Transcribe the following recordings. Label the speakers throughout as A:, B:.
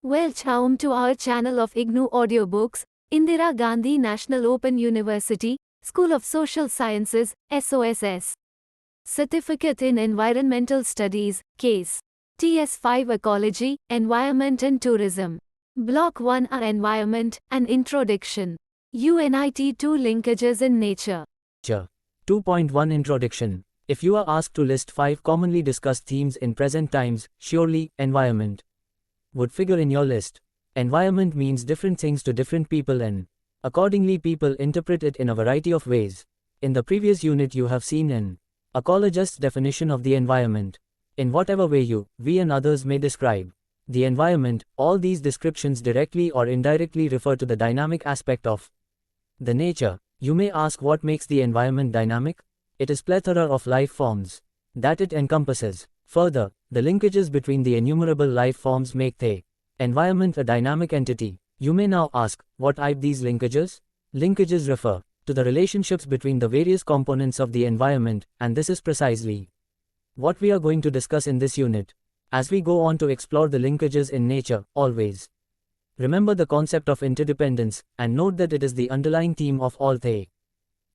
A: Welcome to our channel of IGNOU Audiobooks, Indira Gandhi National Open University, School of Social Sciences, SOSS. Certificate in Environmental Studies, Case. TS5 Ecology, Environment and Tourism. Block 1 are Environment, and Introduction. UNIT 2 Linkages in Nature.
B: 2.1 Introduction. If you are asked to list 5 commonly discussed themes in present times, surely, environment would figure in your list. Environment means different things to different people and, accordingly, people interpret it in a variety of ways. In the previous unit you have seen an ecologist's definition of the environment. In whatever way you, we and others may describe the environment, all these descriptions directly or indirectly refer to the dynamic aspect of the nature. You may ask, what makes the environment dynamic? It is plethora of life forms that it encompasses. Further, the linkages between the innumerable life forms make the environment a dynamic entity. You may now ask, what are these linkages? Linkages refer to the relationships between the various components of the environment, and this is precisely what we are going to discuss in this unit. As we go on to explore the linkages in nature, always remember the concept of interdependence, and note that it is the underlying theme of all the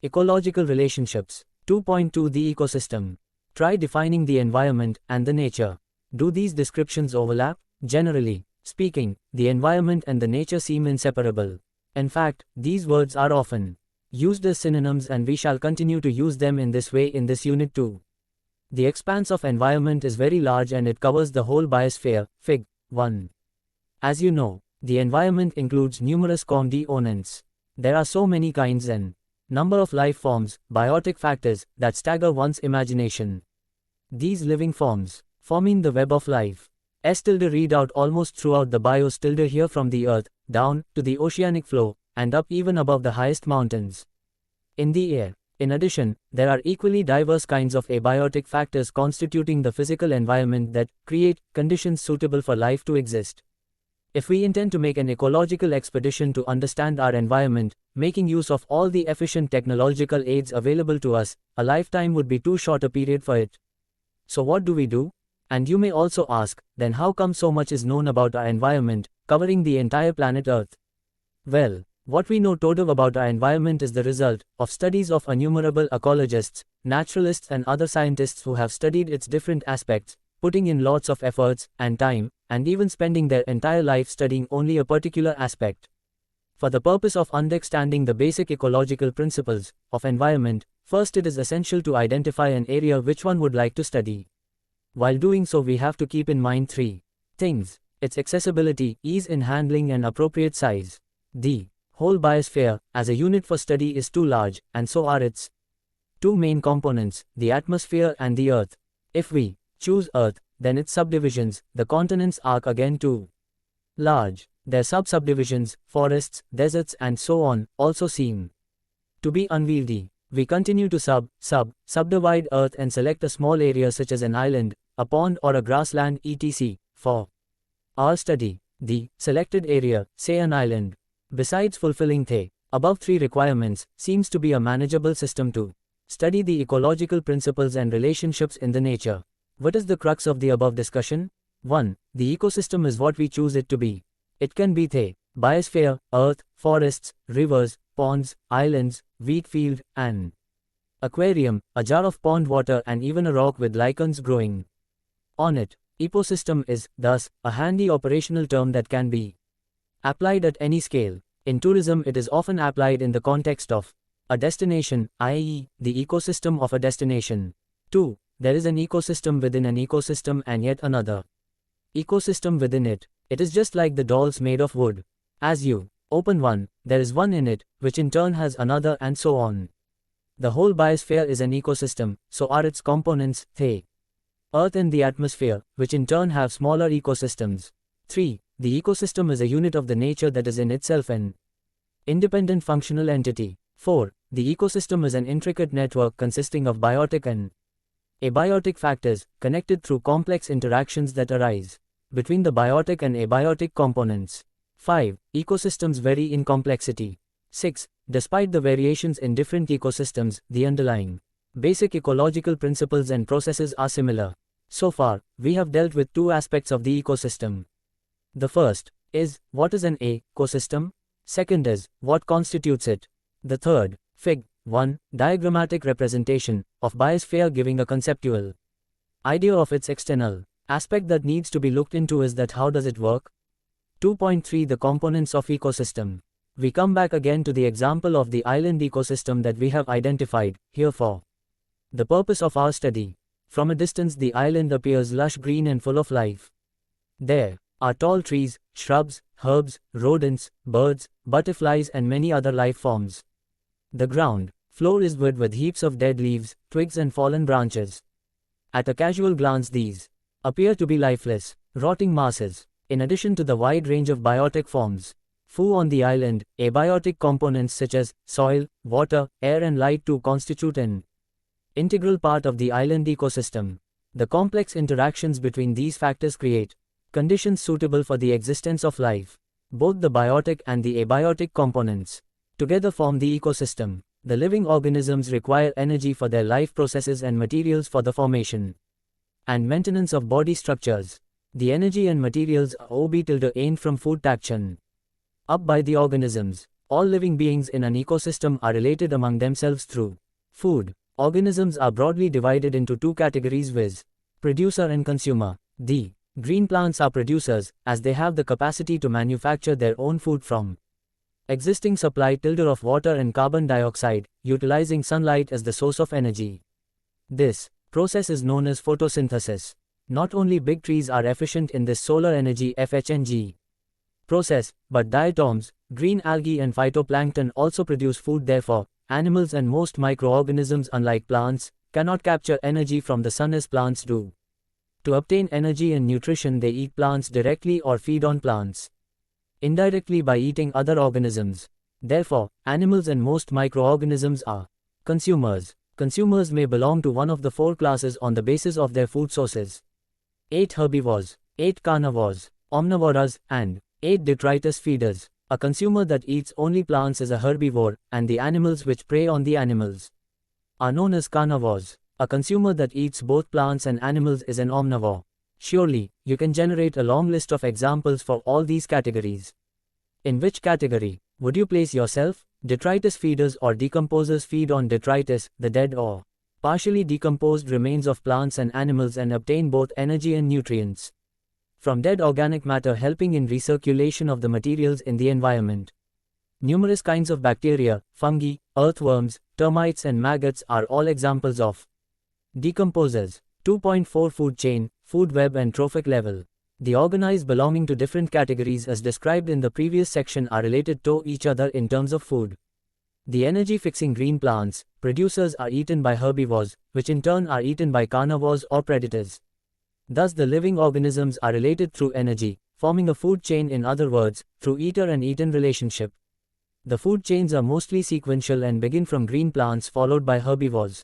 B: ecological relationships. 2.2 The ecosystem. Try defining the environment and the nature. Do these descriptions overlap? Generally speaking, the environment and the nature seem inseparable. In fact, these words are often used as synonyms, and we shall continue to use them in this way in this unit too. The expanse of environment is very large and it covers the whole biosphere. Fig. 1. As you know, the environment includes numerous components. There are so many kinds and number of life forms, biotic factors, that stagger one's imagination. These living forms forming the web of life. Read out almost throughout the bios here, from the earth, down, to the oceanic floor, and up even above the highest mountains. In the air. In addition, there are equally diverse kinds of abiotic factors constituting the physical environment that create conditions suitable for life to exist. If we intend to make an ecological expedition to understand our environment, making use of all the efficient technological aids available to us, a lifetime would be too short a period for it. So what do we do? And you may also ask, then how come so much is known about our environment, covering the entire planet Earth? Well, what we know total about our environment is the result of studies of innumerable ecologists, naturalists and other scientists who have studied its different aspects, putting in lots of efforts and time, and even spending their entire life studying only a particular aspect. For the purpose of understanding the basic ecological principles of environment, first it is essential to identify an area which one would like to study. While doing so, we have to keep in mind 3 things: its accessibility, ease in handling and appropriate size. The whole biosphere, as a unit for study, is too large, and so are its 2 main components, the atmosphere and the earth. If we choose earth, then its subdivisions, the continents, are again too large. Their subdivisions, forests, deserts and so on, also seem to be unwieldy. We continue to subdivide earth and select a small area such as an island, a pond or a grassland etc. for our study. The selected area, say an island, besides fulfilling the above 3 requirements, seems to be a manageable system to study the ecological principles and relationships in the nature. What is the crux of the above discussion? 1. The ecosystem is what we choose it to be. It can be the biosphere, earth, forests, rivers, ponds, islands, wheat field, an aquarium, a jar of pond water and even a rock with lichens growing on it. Ecosystem is, thus, a handy operational term that can be applied at any scale. In tourism, it is often applied in the context of a destination, i.e., the ecosystem of a destination. 2. There is an ecosystem within an ecosystem and yet another ecosystem within it. It is just like the dolls made of wood. As you open one, there is one in it, which in turn has another, and so on. The whole biosphere is an ecosystem, so are its components, the earth and the atmosphere, which in turn have smaller ecosystems. 3. The ecosystem is a unit of the nature that is in itself an independent functional entity. 4. The ecosystem is an intricate network consisting of biotic and abiotic factors, connected through complex interactions that arise between the biotic and abiotic components. 5. Ecosystems vary in complexity. 6. Despite the variations in different ecosystems, the underlying basic ecological principles and processes are similar. So far, we have dealt with 2 aspects of the ecosystem. The first, is, what is an ecosystem? Second is, what constitutes it? The third, Fig. 1, diagrammatic representation of biosphere giving a conceptual idea of its external aspect that needs to be looked into is that how does it work? 2.3 The components of ecosystem. We come back again to the example of the island ecosystem that we have identified here for the purpose of our study. From a distance the island appears lush green and full of life. There are tall trees, shrubs, herbs, rodents, birds, butterflies and many other life forms. The ground floor is wood with heaps of dead leaves, twigs and fallen branches. At a casual glance these appear to be lifeless, rotting masses. In addition to the wide range of biotic forms found on the island, abiotic components such as soil, water, air and light too constitute an integral part of the island ecosystem. The complex interactions between these factors create conditions suitable for the existence of life. Both the biotic and the abiotic components together form the ecosystem. The living organisms require energy for their life processes and materials for the formation and maintenance of body structures. The energy and materials are obtained from food taken up by the organisms. All living beings in an ecosystem are related among themselves through food. Organisms are broadly divided into two categories, viz. Producer and consumer. The green plants are producers, as they have the capacity to manufacture their own food from existing supply of water and carbon dioxide, utilizing sunlight as the source of energy. This process is known as photosynthesis. Not only big trees are efficient in this solar energy FHNG process, but diatoms, green algae and phytoplankton also produce food. Therefore, animals and most microorganisms, unlike plants, cannot capture energy from the sun as plants do. To obtain energy and nutrition they eat plants directly or feed on plants indirectly by eating other organisms. Therefore, animals and most microorganisms are consumers. Consumers may belong to one of the four classes on the basis of their food sources: 8 herbivores, 8 carnivores, omnivores, and 8 detritus feeders. A consumer that eats only plants is a herbivore, and the animals which prey on the animals are known as carnivores. A consumer that eats both plants and animals is an omnivore. Surely, you can generate a long list of examples for all these categories. In which category would you place yourself? Detritus feeders or decomposers feed on detritus, the dead or partially decomposed remains of plants and animals, and obtain both energy and nutrients from dead organic matter, helping in recirculation of the materials in the environment. Numerous kinds of bacteria, fungi, earthworms, termites and maggots are all examples of decomposers. 2.4 Food chain, food web and trophic level. The organisms belonging to different categories as described in the previous section are related to each other in terms of food. The energy-fixing green plants producers are eaten by herbivores, which in turn are eaten by carnivores or predators. Thus the living organisms are related through energy, forming a food chain, in other words, through eater and eaten relationship. The food chains are mostly sequential and begin from green plants followed by herbivores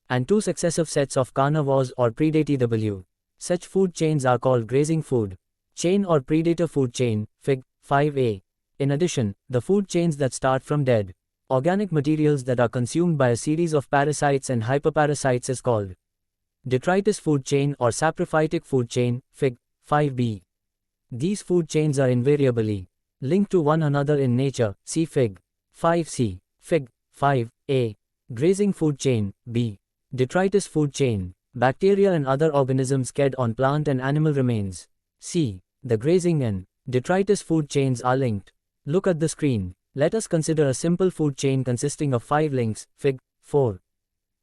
B: and two successive sets of carnivores or predators. Such food chains are called grazing food chain or predator food chain, Fig. 5a. In addition, the food chains that start from dead organic materials that are consumed by a series of parasites and hyperparasites is called detritus food chain or saprophytic food chain, Fig. 5b. These food chains are invariably linked to one another in nature, see Fig. 5c. Fig. 5a. Grazing food chain, b. Detritus food chain. Bacteria and other organisms fed on plant and animal remains. C. The grazing and detritus food chains are linked. Look at the screen. Let us consider a simple food chain consisting of 5 links, Fig. 4.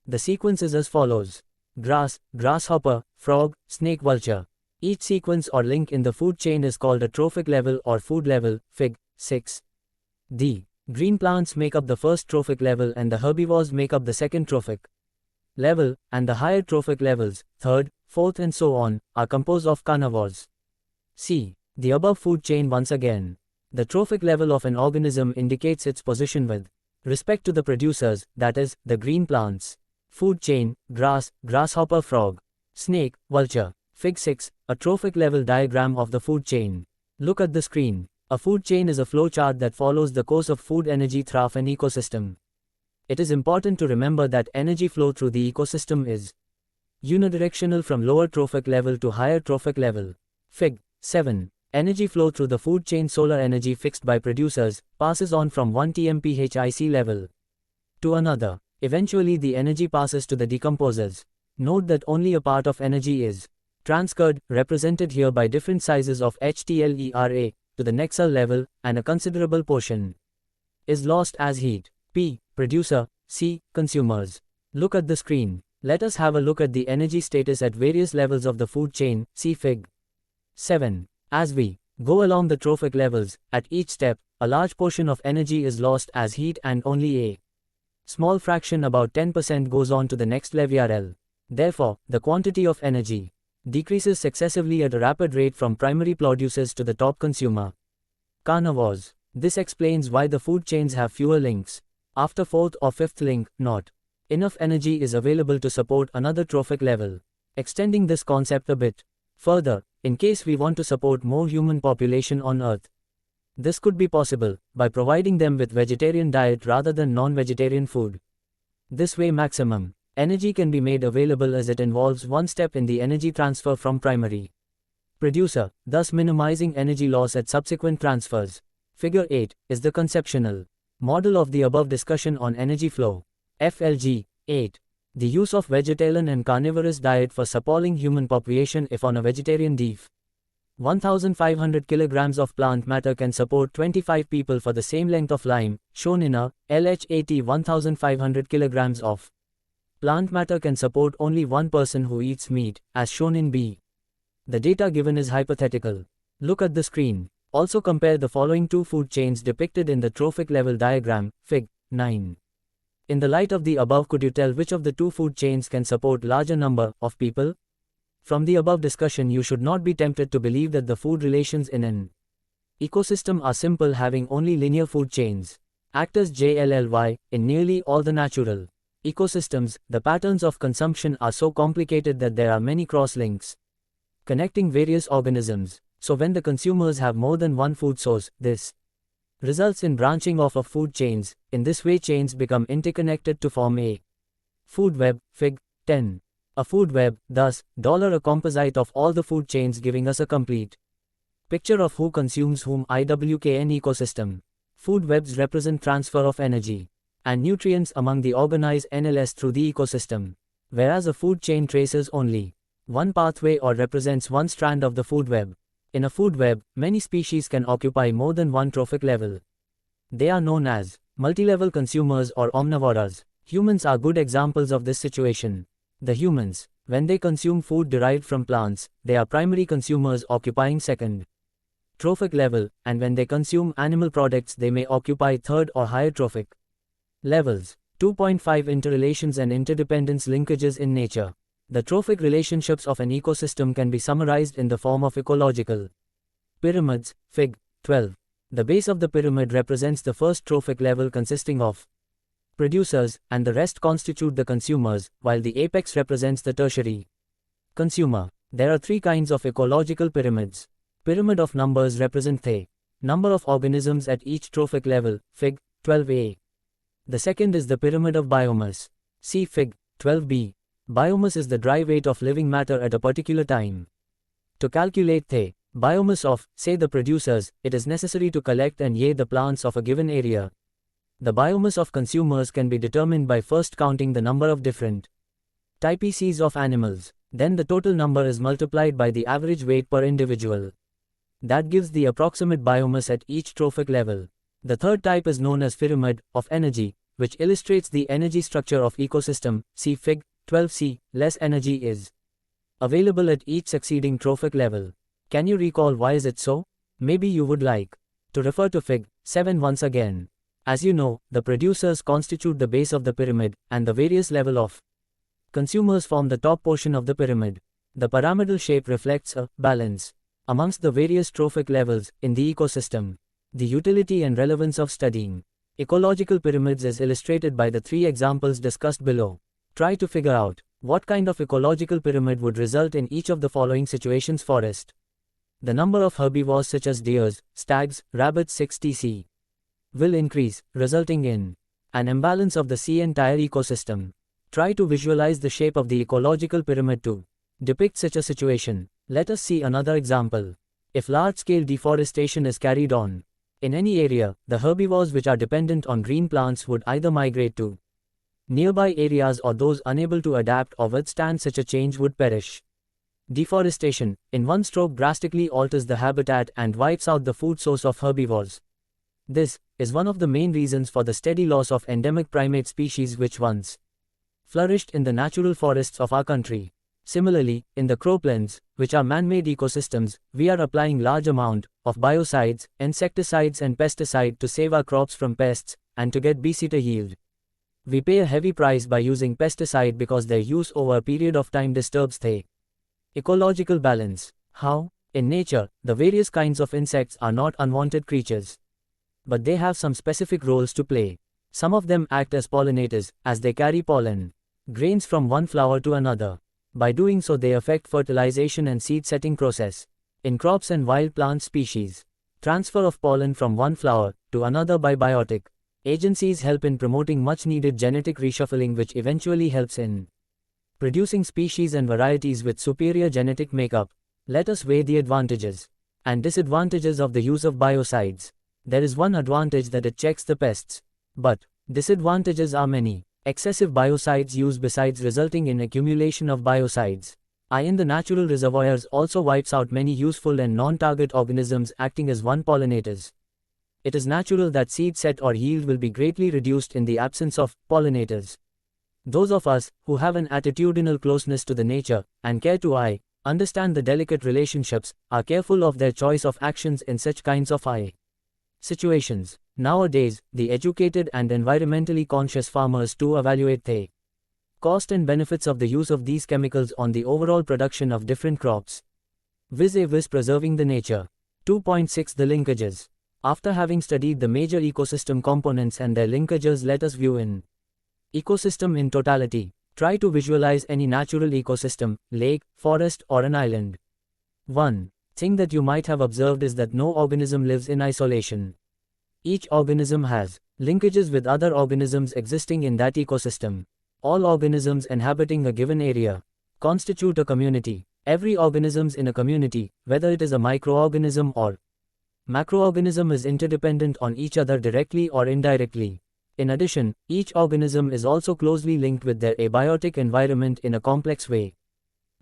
B: The sequence is as follows: grass, grasshopper, frog, snake, vulture. Each sequence or link in the food chain is called a trophic level or food level, Fig. 6. The green plants make up the first trophic level and the herbivores make up the second trophic level, and the higher trophic levels, third, fourth and so on, are composed of carnivores. See the above food chain once again. The trophic level of an organism indicates its position with respect to the producers, that is, the green plants. Food chain, grass, grasshopper, frog, snake, vulture. Fig. 6, a trophic level diagram of the food chain. Look at the screen. A food chain is a flow chart that follows the course of food energy through an ecosystem. It is important to remember that energy flow through the ecosystem is unidirectional from lower trophic level to higher trophic level. Fig. 7. Energy flow through the food chain. Solar energy fixed by producers passes on from one TMPHIC level to another. Eventually the energy passes to the decomposers. Note that only a part of energy is transferred, represented here by different sizes of HTLERA, to the next cell level, and a considerable portion is lost as heat. P. Producer. C. Consumers. Look at the screen. Let us have a look at the energy status at various levels of the food chain. See Fig. 7. As we go along the trophic levels, at each step, a large portion of energy is lost as heat and only a small fraction, about 10%, goes on to the next level. Therefore, the quantity of energy decreases successively at a rapid rate from primary producers to the top consumer. Carnivores. This explains why the food chains have fewer links. After fourth or fifth link, not enough energy is available to support another trophic level. Extending this concept a bit further, in case we want to support more human population on Earth, this could be possible by providing them with vegetarian diet rather than non-vegetarian food. This way maximum energy can be made available as it involves one step in the energy transfer from primary producer, thus minimizing energy loss at subsequent transfers. Figure 8 is the conceptual model of the above discussion on energy flow. FLG 8. The use of vegetarian and carnivorous diet for supplying human population. If on a vegetarian diet 1500 kilograms of plant matter can support 25 people for the same length of line, shown in a LH80, 1500 kilograms of plant matter can support only one person who eats meat, as shown in B. The data given is hypothetical. Look at the screen. Also compare the following two food chains depicted in the trophic level diagram, Fig. 9. In the light of the above, could you tell which of the two food chains can support larger number of people? From the above discussion, you should not be tempted to believe that the food relations in an ecosystem are simple, having only linear food chains. Actors JLLY, in nearly all the natural ecosystems, the patterns of consumption are so complicated that there are many cross-links connecting various organisms. So when the consumers have more than one food source, this results in branching off of food chains. In this way, chains become interconnected to form a food web. Fig. 10. A food web, thus, a composite of all the food chains, giving us a complete picture of who consumes whom. IWKN ecosystem. Food webs represent transfer of energy and nutrients among the organized NLS through the ecosystem, whereas a food chain traces only one pathway or represents one strand of the food web. In a food web, many species can occupy more than one trophic level. They are known as multi-level consumers or omnivores. Humans are good examples of this situation. The humans, when they consume food derived from plants, they are primary consumers occupying second trophic level, and when they consume animal products, they may occupy third or higher trophic levels. 2.5 Interrelations and interdependence linkages in nature. The trophic relationships of an ecosystem can be summarized in the form of ecological pyramids. Fig. 12. The base of the pyramid represents the first trophic level consisting of producers, and the rest constitute the consumers, while the apex represents the tertiary consumer. There are three kinds of ecological pyramids. Pyramid of numbers represent the number of organisms at each trophic level. Fig. 12a. The second is the pyramid of biomass. See Fig. 12b. Biomass is the dry weight of living matter at a particular time. To calculate the biomass of, say, the producers, it is necessary to collect and weigh the plants of a given area. The biomass of consumers can be determined by first counting the number of different species of animals. Then the total number is multiplied by the average weight per individual. That gives the approximate biomass at each trophic level. The third type is known as pyramid of energy, which illustrates the energy structure of ecosystem. See Fig. 12c. Less energy is available at each succeeding trophic level. Can you recall why is it so? Maybe you would like to refer to Fig. 7 once again. As you know, the producers constitute the base of the pyramid, and the various level of consumers form the top portion of the pyramid. The pyramidal shape reflects a balance amongst the various trophic levels in the ecosystem. The utility and relevance of studying ecological pyramids is illustrated by the three examples discussed below. Try to figure out what kind of ecological pyramid would result in each of the following situations. Forest. The number of herbivores such as deers, stags, rabbits, 60c will increase, resulting in an imbalance of the entire ecosystem. Try to visualize the shape of the ecological pyramid to depict such a situation. Let us see another example. If large-scale deforestation is carried on in any area, the herbivores which are dependent on green plants would either migrate to nearby areas or those unable to adapt or withstand such a change would perish. Deforestation, in one stroke, drastically alters the habitat and wipes out the food source of herbivores. This is one of the main reasons for the steady loss of endemic primate species which once flourished in the natural forests of our country. Similarly, in the croplands, which are man-made ecosystems, we are applying large amount of biocides, insecticides and pesticide to save our crops from pests and to get better yield. We pay a heavy price by using pesticide because their use over a period of time disturbs the ecological balance. How? In nature, the various kinds of insects are not unwanted creatures, but they have some specific roles to play. Some of them act as pollinators, as they carry pollen grains from one flower to another. By doing so, they affect fertilization and seed setting process. In crops and wild plant species, transfer of pollen from one flower to another by biotic agencies help in promoting much needed genetic reshuffling, which eventually helps in producing species and varieties with superior genetic makeup. Let us weigh the advantages and disadvantages of the use of biocides. There is one advantage, that it checks the pests. But disadvantages are many. Excessive biocides use, besides resulting in accumulation of biocides in the natural reservoirs, also wipes out many useful and non-target organisms acting as one pollinators. It is natural that seed set or yield will be greatly reduced in the absence of pollinators. Those of us who have an attitudinal closeness to the nature and care to understand the delicate relationships are careful of their choice of actions in such kinds of situations. Nowadays, the educated and environmentally conscious farmers too evaluate the cost and benefits of the use of these chemicals on the overall production of different crops. Vis-a-vis preserving the nature. 2.6 The linkages. After having studied the major ecosystem components and their linkages, let us view an ecosystem in totality. Try to visualize any natural ecosystem, lake, forest or an island. One thing that you might have observed is that no organism lives in isolation. Each organism has linkages with other organisms existing in that ecosystem. All organisms inhabiting a given area constitute a community. Every organism in a community, whether it is a microorganism or macroorganism, is interdependent on each other directly or indirectly. In addition, each organism is also closely linked with their abiotic environment in a complex way.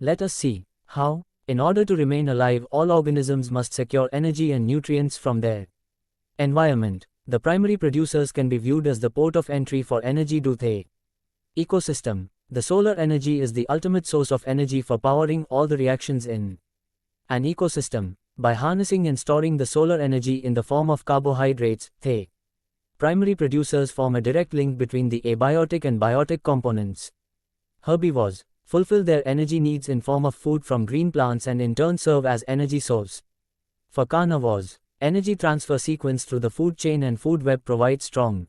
B: Let us see how. In order to remain alive, all organisms must secure energy and nutrients from their environment. The primary producers can be viewed as the port of entry for energy to the ecosystem. The solar energy is the ultimate source of energy for powering all the reactions in an ecosystem. By harnessing and storing the solar energy in the form of carbohydrates, the primary producers form a direct link between the abiotic and biotic components. Herbivores fulfill their energy needs in form of food from green plants and in turn serve as energy source. For carnivores, energy transfer sequence through the food chain and food web provides strong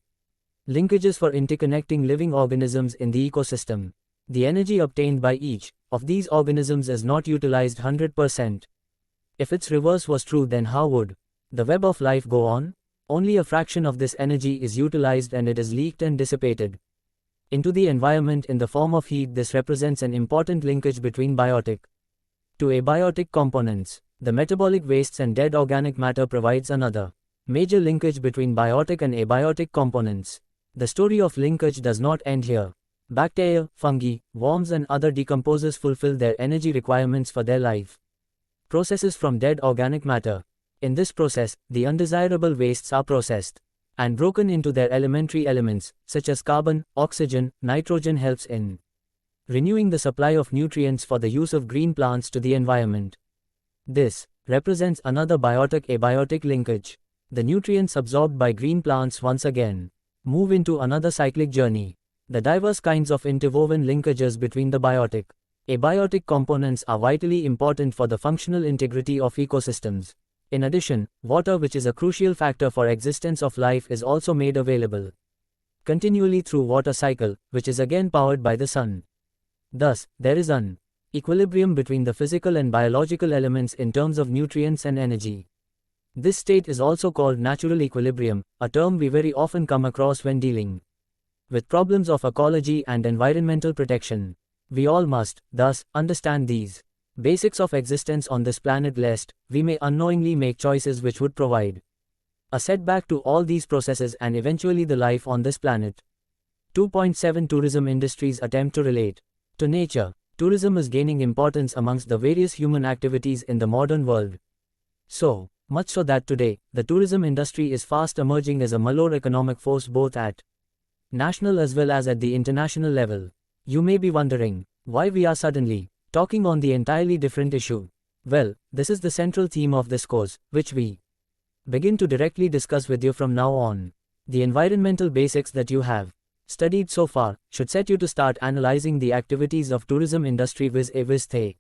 B: linkages for interconnecting living organisms in the ecosystem. The energy obtained by each of these organisms is not utilized 100%. If its reverse was true, then how would the web of life go on? Only a fraction of this energy is utilized and it is leaked and dissipated into the environment in the form of heat. This represents an important linkage between biotic to abiotic components. The metabolic wastes and dead organic matter provides another major linkage between biotic and abiotic components. The story of linkage does not end here. Bacteria, fungi, worms and other decomposers fulfill their energy requirements for their life processes from dead organic matter. In this process, the undesirable wastes are processed and broken into their elementary elements, such as carbon, oxygen, nitrogen, helps in renewing the supply of nutrients for the use of green plants to the environment. This represents another biotic-abiotic linkage. The nutrients absorbed by green plants once again move into another cyclic journey. The diverse kinds of interwoven linkages between the biotic, abiotic components are vitally important for the functional integrity of ecosystems. In addition, water, which is a crucial factor for existence of life, is also made available continually through water cycle, which is again powered by the sun. Thus, there is an equilibrium between the physical and biological elements in terms of nutrients and energy. This state is also called natural equilibrium, a term we very often come across when dealing with problems of ecology and environmental protection. We all must, thus, understand these basics of existence on this planet, lest we may unknowingly make choices which would provide a setback to all these processes and eventually the life on this planet. 2.7 Tourism industries attempt to relate to nature. Tourism is gaining importance amongst the various human activities in the modern world. So much so that today, the tourism industry is fast emerging as a major economic force both at national as well as at the international level. You may be wondering why we are suddenly talking on the entirely different issue. Well, this is the central theme of this course, which we begin to directly discuss with you from now on. The environmental basics that you have studied so far should set you to start analyzing the activities of tourism industry vis-a-vis the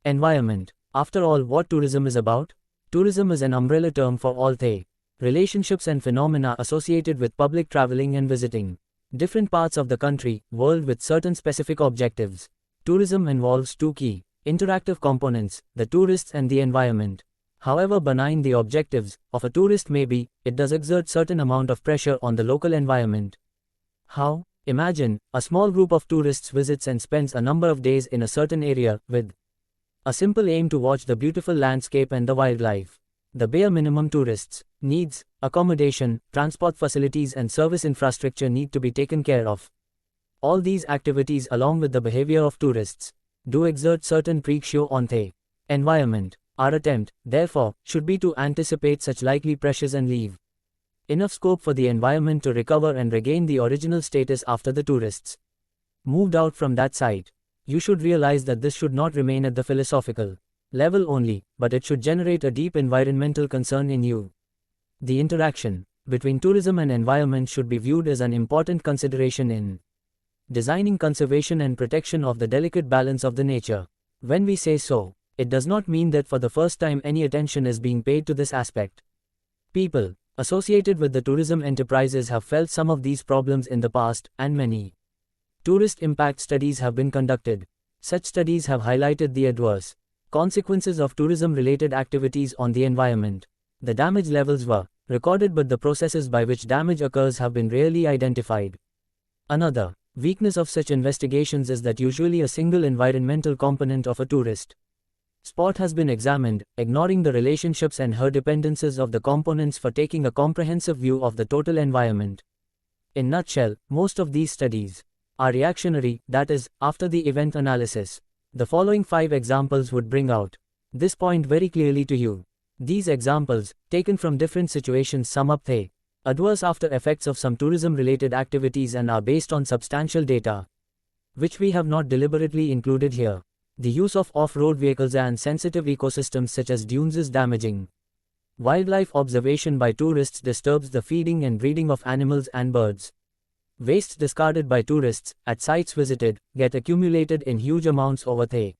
B: environment. After all, what tourism is about? Tourism is an umbrella term for all the relationships and phenomena associated with public traveling and visiting different parts of the country, world with certain specific objectives. Tourism involves two key interactive components, the tourists and the environment. However benign the objectives of a tourist may be, it does exert certain amount of pressure on the local environment. How? Imagine, a small group of tourists visits and spends a number of days in a certain area, with a simple aim to watch the beautiful landscape and the wildlife. The bare minimum tourists' needs, accommodation, transport facilities and service infrastructure need to be taken care of. All these activities along with the behavior of tourists do exert certain pressure on the environment. Our attempt, therefore, should be to anticipate such likely pressures and leave enough scope for the environment to recover and regain the original status after the tourists moved out from that site. You should realize that this should not remain at the philosophical level only, but it should generate a deep environmental concern in you. The interaction between tourism and environment should be viewed as an important consideration in designing conservation and protection of the delicate balance of the nature. When we say so, it does not mean that for the first time any attention is being paid to this aspect. People associated with the tourism enterprises have felt some of these problems in the past, and many tourist impact studies have been conducted. Such studies have highlighted the adverse consequences of tourism-related activities on the environment. The damage levels were recorded, but the processes by which damage occurs have been rarely identified. Another weakness of such investigations is that usually a single environmental component of a tourist spot has been examined, ignoring the relationships and interdependencies of the components for taking a comprehensive view of the total environment. In nutshell, most of these studies are reactionary, that is, after the event analysis. The following 5 examples would bring out this point very clearly to you. These examples, taken from different situations, sum up the adverse after effects of some tourism-related activities and are based on substantial data, which we have not deliberately included here. The use of off-road vehicles and sensitive ecosystems such as dunes is damaging. Wildlife observation by tourists disturbs the feeding and breeding of animals and birds. Wastes discarded by tourists at sites visited get accumulated in huge amounts over the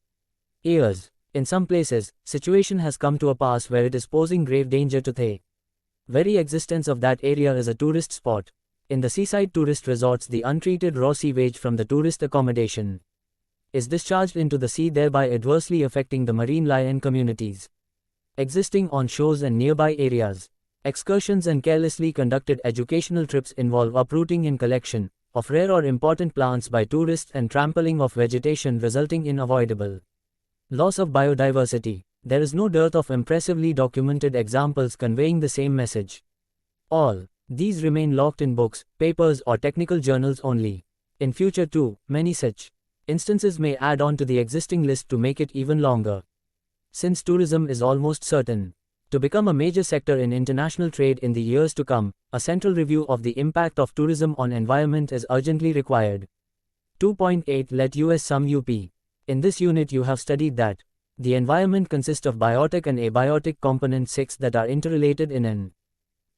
B: years. In some places, situation has come to a pass where it is posing grave danger to the very existence of that area as a tourist spot. In the seaside tourist resorts, the untreated raw sewage from the tourist accommodation is discharged into the sea, thereby adversely affecting the marine lion communities existing on shores and nearby areas. Excursions and carelessly conducted educational trips involve uprooting and collection of rare or important plants by tourists and trampling of vegetation, resulting in avoidable loss of biodiversity. There is no dearth of impressively documented examples conveying the same message. All these remain locked in books, papers or technical journals only. In future too, many such instances may add on to the existing list to make it even longer. Since tourism is almost certain to become a major sector in international trade in the years to come, a central review of the impact of tourism on environment is urgently required. 2.8 Let us sum up. In this unit you have studied that the environment consists of biotic and abiotic components 6 that are interrelated in an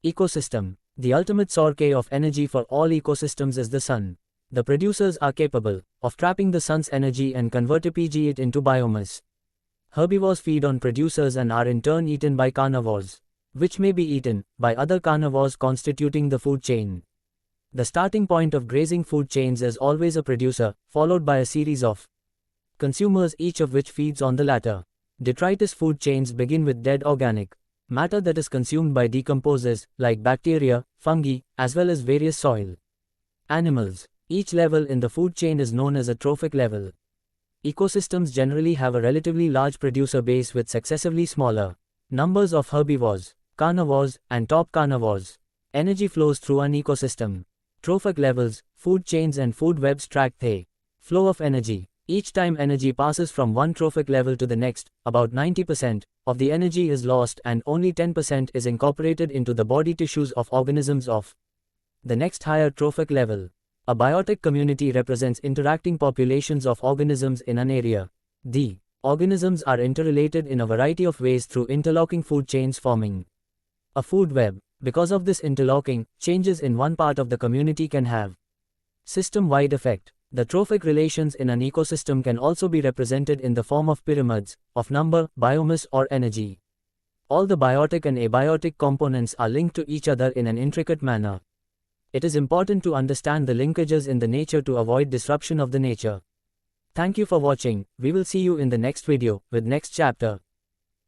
B: ecosystem. The ultimate source of energy for all ecosystems is the sun. The producers are capable of trapping the sun's energy and converting it into biomass. Herbivores feed on producers and are in turn eaten by carnivores, which may be eaten by other carnivores, constituting the food chain. The starting point of grazing food chains is always a producer, followed by a series of consumers, each of which feeds on the latter. Detritus food chains begin with dead organic matter that is consumed by decomposers, like bacteria, fungi, as well as various soil animals. Each level in the food chain is known as a trophic level. Ecosystems generally have a relatively large producer base with successively smaller numbers of herbivores, carnivores, and top carnivores. Energy flows through an ecosystem. Trophic levels, food chains and food webs track the flow of energy. Each time energy passes from one trophic level to the next, about 90% of the energy is lost and only 10% is incorporated into the body tissues of organisms of the next higher trophic level. A biotic community represents interacting populations of organisms in an area. The organisms are interrelated in a variety of ways through interlocking food chains forming a food web. Because of this interlocking, changes in one part of the community can have system-wide effect. The trophic relations in an ecosystem can also be represented in the form of pyramids, of number, biomass or energy. All the biotic and abiotic components are linked to each other in an intricate manner. It is important to understand the linkages in the nature to avoid disruption of the nature. Thank you for watching. We will see you in the next video, with next chapter.